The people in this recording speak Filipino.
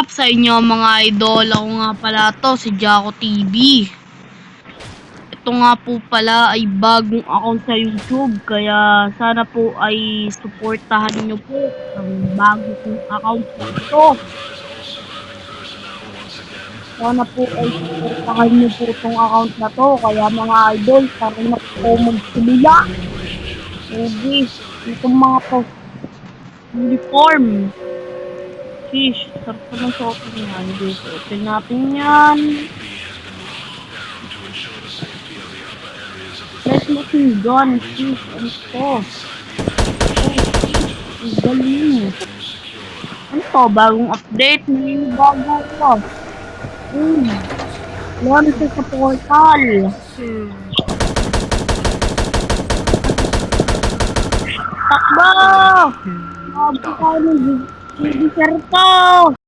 up sa inyo mga idol? Ako nga pala to, si Jaco TV. Ito nga po pala ay bagong account sa YouTube. Kaya sana po ay supportahan nyo po ang bago kong account na ito. Sana po ay supportahan nyo po itong account na to. Kaya mga idol, sana na po magsimula. Okay, itong mga to. Uniform. Fish, sarap pa ng shopping yan. Dito, open natin yan. Let's looking gun, fish, ano to? Ang galing. Ano to? Bagong update? May bago to. Wala na siya sa portal. Takbo! Sabi ka ng Judiciary to!